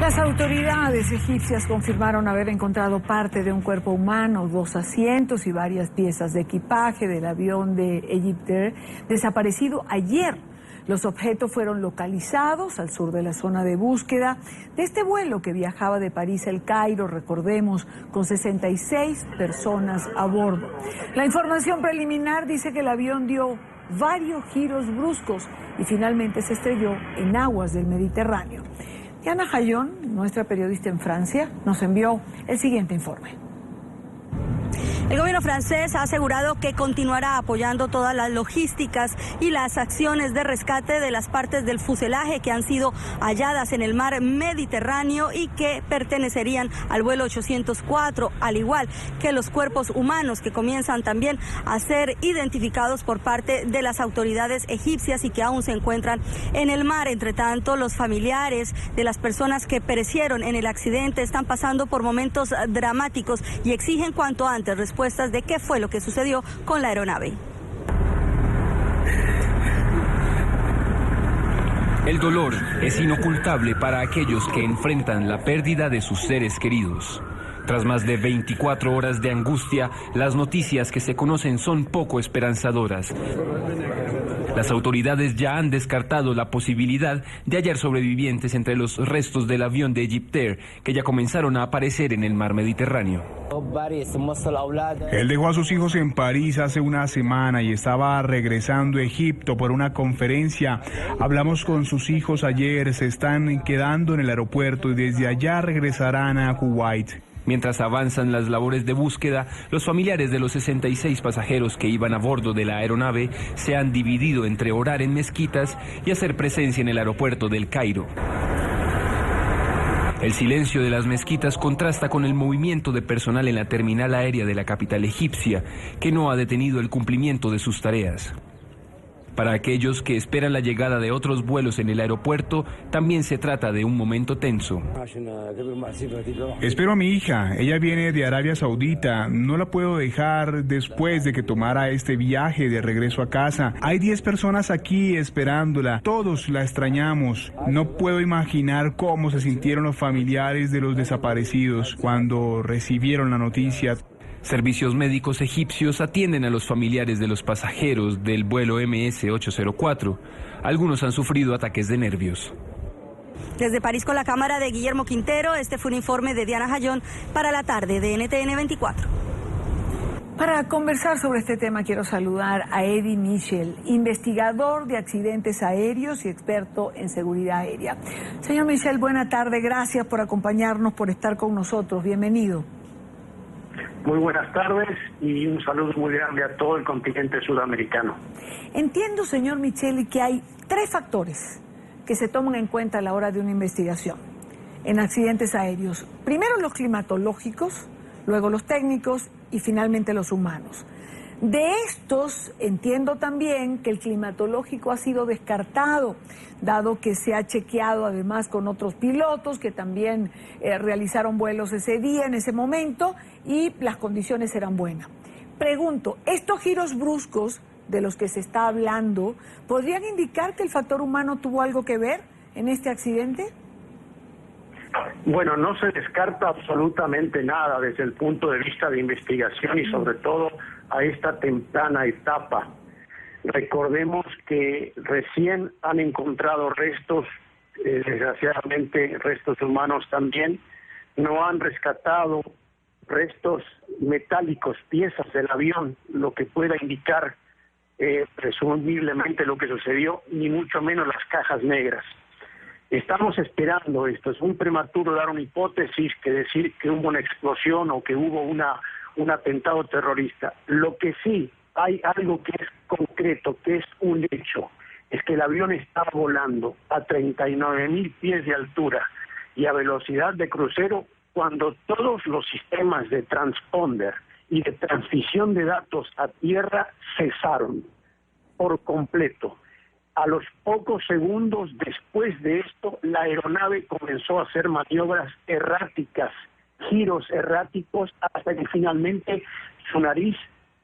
Las autoridades egipcias confirmaron haber encontrado parte de un cuerpo humano, 2 asientos y varias piezas de equipaje del avión de Egyptair desaparecido ayer. Los objetos fueron localizados al sur de la zona de búsqueda de este vuelo que viajaba de París a El Cairo, recordemos, con 66 personas a bordo. La información preliminar dice que el avión dio varios giros bruscos y finalmente se estrelló en aguas del Mediterráneo. Diana Jayón, nuestra periodista en Francia, nos envió el siguiente informe. El gobierno francés ha asegurado que continuará apoyando todas las logísticas y las acciones de rescate de las partes del fuselaje que han sido halladas en el mar Mediterráneo y que pertenecerían al vuelo 804, al igual que los cuerpos humanos que comienzan también a ser identificados por parte de las autoridades egipcias y que aún se encuentran en el mar. Entre tanto, los familiares de las personas que perecieron en el accidente están pasando por momentos dramáticos y exigen cuanto antes respuestas de qué fue lo que sucedió con la aeronave. El dolor es inocultable para aquellos que enfrentan la pérdida de sus seres queridos. Tras más de 24 horas de angustia, las noticias que se conocen son poco esperanzadoras. Las autoridades ya han descartado la posibilidad de hallar sobrevivientes entre los restos del avión de Egyptair, que ya comenzaron a aparecer en el mar Mediterráneo. Él dejó a sus hijos en París hace una semana y estaba regresando a Egipto por una conferencia. Hablamos con sus hijos ayer, se están quedando en el aeropuerto y desde allá regresarán a Kuwait. Mientras avanzan las labores de búsqueda, los familiares de los 66 pasajeros que iban a bordo de la aeronave se han dividido entre orar en mezquitas y hacer presencia en el aeropuerto del Cairo. El silencio de las mezquitas contrasta con el movimiento de personal en la terminal aérea de la capital egipcia, que no ha detenido el cumplimiento de sus tareas. Para aquellos que esperan la llegada de otros vuelos en el aeropuerto, también se trata de un momento tenso. Espero a mi hija, ella viene de Arabia Saudita, no la puedo dejar después de que tomara este viaje de regreso a casa. Hay 10 personas aquí esperándola, todos la extrañamos. No puedo imaginar cómo se sintieron los familiares de los desaparecidos cuando recibieron la noticia. Servicios médicos egipcios atienden a los familiares de los pasajeros del vuelo MS-804. Algunos han sufrido ataques de nervios. Desde París con la cámara de Guillermo Quintero, este fue un informe de Diana Jayón para la tarde de NTN 24. Para conversar sobre este tema quiero saludar a Eddie Michel, investigador de accidentes aéreos y experto en seguridad aérea. Señor Michel, buena tarde, gracias por acompañarnos, por estar con nosotros, bienvenido. Muy buenas tardes y un saludo muy grande a todo el continente sudamericano. Entiendo, señor Micheli, que hay 3 factores que se toman en cuenta a la hora de una investigación en accidentes aéreos. Primero los climatológicos, luego los técnicos y finalmente los humanos. De estos, entiendo también que el climatológico ha sido descartado, dado que se ha chequeado además con otros pilotos que también realizaron vuelos ese día, en ese momento, y las condiciones eran buenas. Pregunto, ¿estos giros bruscos de los que se está hablando podrían indicar que el factor humano tuvo algo que ver en este accidente? Bueno, no se descarta absolutamente nada desde el punto de vista de investigación y sobre todo a esta temprana etapa. Recordemos que recién han encontrado restos, desgraciadamente restos humanos también, no han rescatado restos metálicos, piezas del avión, lo que pueda indicar presumiblemente lo que sucedió, ni mucho menos las cajas negras. Estamos esperando esto, es muy prematuro dar una hipótesis que decir que hubo una explosión o que hubo un atentado terrorista. Lo que sí, hay algo que es concreto, que es un hecho, es que el avión estaba volando a 39.000 pies de altura y a velocidad de crucero cuando todos los sistemas de transponder y de transmisión de datos a tierra cesaron por completo. A los pocos segundos después de esto, la aeronave comenzó a hacer maniobras erráticas, giros erráticos, hasta que finalmente su nariz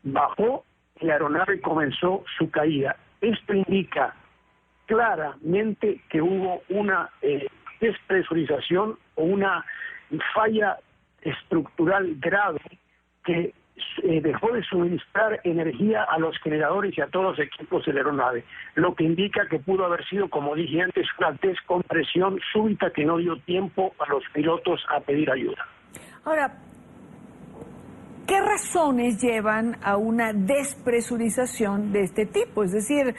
bajó y la aeronave comenzó su caída. Esto indica claramente que hubo una despresurización o una falla estructural grave que dejó de suministrar energía a los generadores y a todos los equipos de la aeronave, lo que indica que pudo haber sido, como dije antes, una descompresión súbita que no dio tiempo a los pilotos a pedir ayuda. Ahora, ¿qué razones llevan a una despresurización de este tipo? Es decir,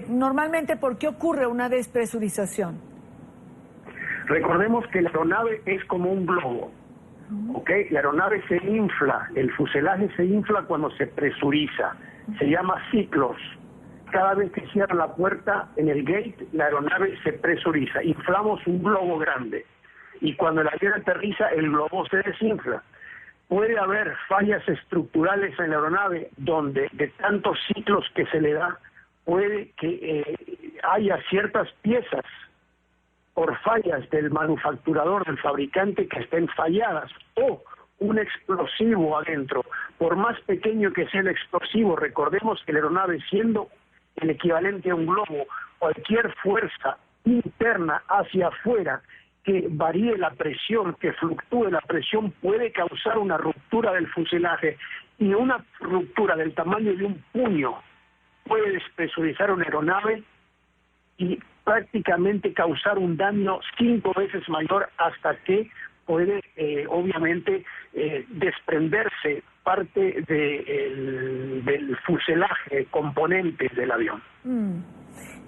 normalmente, ¿por qué ocurre una despresurización? Recordemos que la aeronave es como un globo. Okay, la aeronave se infla, el fuselaje se infla cuando se presuriza, se llama ciclos. Cada vez que cierra la puerta en el gate, la aeronave se presuriza. Inflamos un globo grande y cuando el avión aterriza, el globo se desinfla. Puede haber fallas estructurales en la aeronave donde de tantos ciclos que se le da, puede que haya ciertas piezas por fallas del manufacturador, del fabricante, que estén falladas, o un explosivo adentro. Por más pequeño que sea el explosivo, recordemos que la aeronave, siendo el equivalente a un globo, cualquier fuerza interna hacia afuera que varíe la presión, que fluctúe la presión, puede causar una ruptura del fuselaje, y una ruptura del tamaño de un puño puede despresurizar una aeronave y prácticamente causar un daño 5 veces mayor, hasta que puede obviamente desprenderse parte del fuselaje, componentes del avión.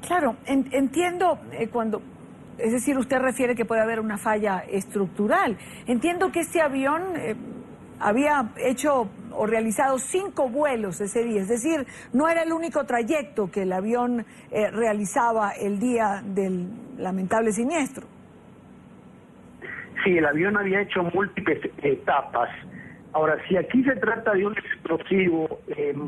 Claro, entiendo cuando... Es decir, usted refiere que puede haber una falla estructural. Entiendo que este avión había hecho o realizado 5 vuelos ese día, es decir, no era el único trayecto que el avión realizaba el día del lamentable siniestro. Sí, el avión había hecho múltiples etapas. Ahora, si aquí se trata de un explosivo,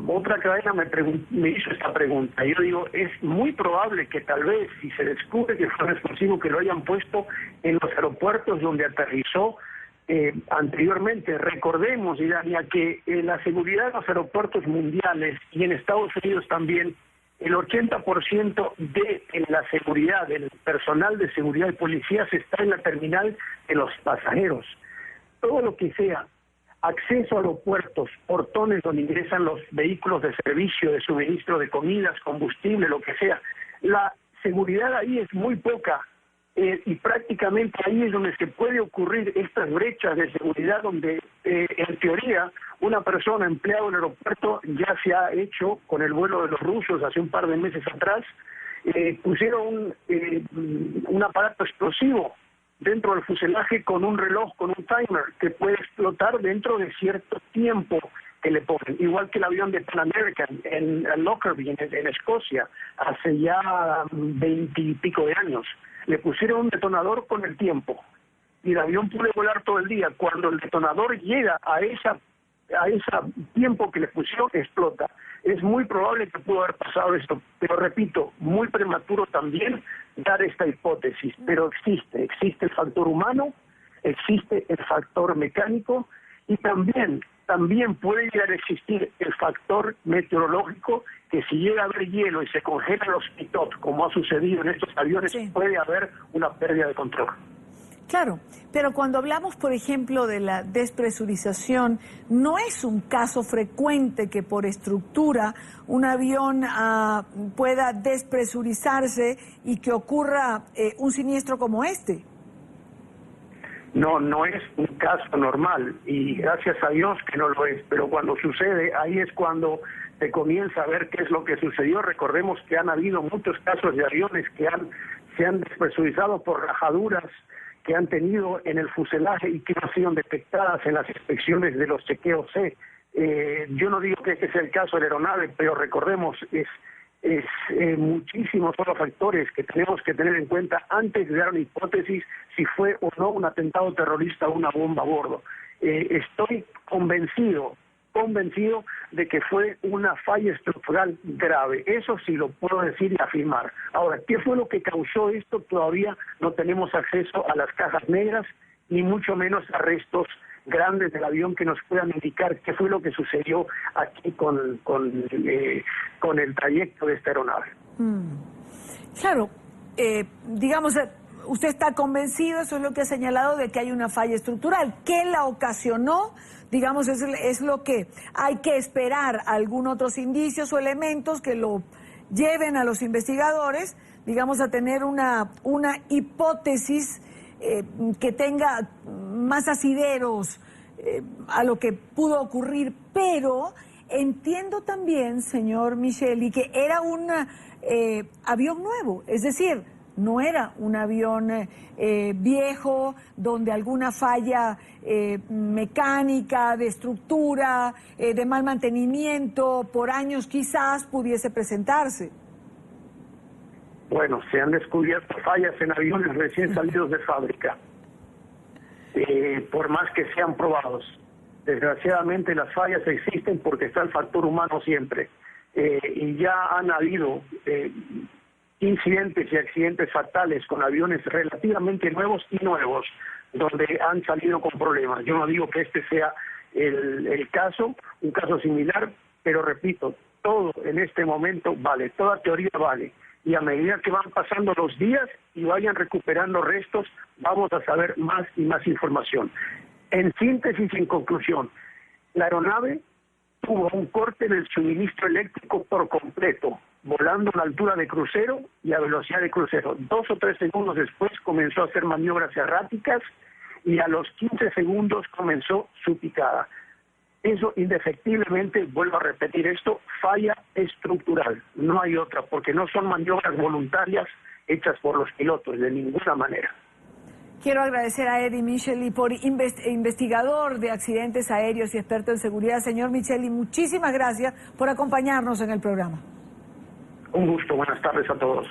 otra cadena me hizo esta pregunta. Yo digo, es muy probable que tal vez, si se descubre que fue un explosivo, que lo hayan puesto en los aeropuertos donde aterrizó anteriormente. Recordemos, Irania, que la seguridad de los aeropuertos mundiales y en Estados Unidos también, el 80% de la seguridad, del personal de seguridad y policías está en la terminal de los pasajeros. Todo lo que sea acceso a aeropuertos, portones donde ingresan los vehículos de servicio, de suministro de comidas, combustible, lo que sea, la seguridad ahí es muy poca. Y prácticamente ahí es donde se puede ocurrir estas brechas de seguridad, donde en teoría una persona empleada en el aeropuerto, ya se ha hecho con el vuelo de los rusos hace un par de meses atrás, pusieron un aparato explosivo dentro del fuselaje con un reloj, con un timer, que puede explotar dentro de cierto tiempo que le ponen. Igual que el avión de Pan American en Lockerbie, en Escocia, hace ya 20 y pico de años. Le pusieron un detonador con el tiempo y el avión puede volar todo el día. Cuando el detonador llega a ese tiempo que le pusieron, explota. Es muy probable que pudo haber pasado esto, pero repito, muy prematuro también dar esta hipótesis, pero existe el factor humano, existe el factor mecánico, y también puede llegar a existir el factor meteorológico, que si llega a haber hielo y se congelan los pitot, como ha sucedido en estos aviones, sí, puede haber una pérdida de control. Claro, pero cuando hablamos, por ejemplo, de la despresurización, no es un caso frecuente que por estructura un avión pueda despresurizarse y que ocurra un siniestro como este. No es un caso normal, y gracias a Dios que no lo es, pero cuando sucede, ahí es cuando se comienza a ver qué es lo que sucedió. Recordemos que han habido muchos casos de aviones que se han despresurizado por rajaduras que han tenido en el fuselaje y que no han sido detectadas en las inspecciones de los chequeos C. Yo no digo que este sea el caso de la aeronave, pero recordemos, es muchísimos otros factores que tenemos que tener en cuenta antes de dar una hipótesis si fue o no un atentado terrorista o una bomba a bordo. Estoy convencido de que fue una falla estructural grave. Eso sí lo puedo decir y afirmar. Ahora, ¿qué fue lo que causó esto? Todavía no tenemos acceso a las cajas negras, ni mucho menos a restos grandes del avión que nos puedan indicar qué fue lo que sucedió aquí con el trayecto de esta aeronave. Claro, digamos, usted está convencido, eso es lo que ha señalado, de que hay una falla estructural. ¿Qué la ocasionó? Digamos, es lo que hay que esperar, algún otros indicios o elementos que lo lleven a los investigadores, digamos, a tener una hipótesis que tenga más asideros a lo que pudo ocurrir, pero entiendo también, señor Micheli, que era un avión nuevo, es decir, no era un avión viejo donde alguna falla mecánica, de estructura, de mal mantenimiento, por años quizás pudiese presentarse. Bueno, se han descubierto fallas en aviones recién salidos de fábrica, por más que sean probados. Desgraciadamente las fallas existen porque está el factor humano siempre. Y ya han habido incidentes y accidentes fatales con aviones relativamente nuevos y nuevos, donde han salido con problemas. Yo no digo que este sea el caso, un caso similar, pero repito, todo en este momento vale, toda teoría vale. Y a medida que van pasando los días y vayan recuperando restos, vamos a saber más y más información. En síntesis, en conclusión, la aeronave tuvo un corte en el suministro eléctrico por completo, volando a la altura de crucero y a velocidad de crucero. 2 o 3 segundos después comenzó a hacer maniobras erráticas y a los 15 segundos comenzó su picada. Eso indefectiblemente, vuelvo a repetir esto, falla estructural, no hay otra, porque no son maniobras voluntarias hechas por los pilotos, de ninguna manera. Quiero agradecer a Eddie Micheli, por investigador de accidentes aéreos y experto en seguridad. Señor Micheli, muchísimas gracias por acompañarnos en el programa. Un gusto, buenas tardes a todos.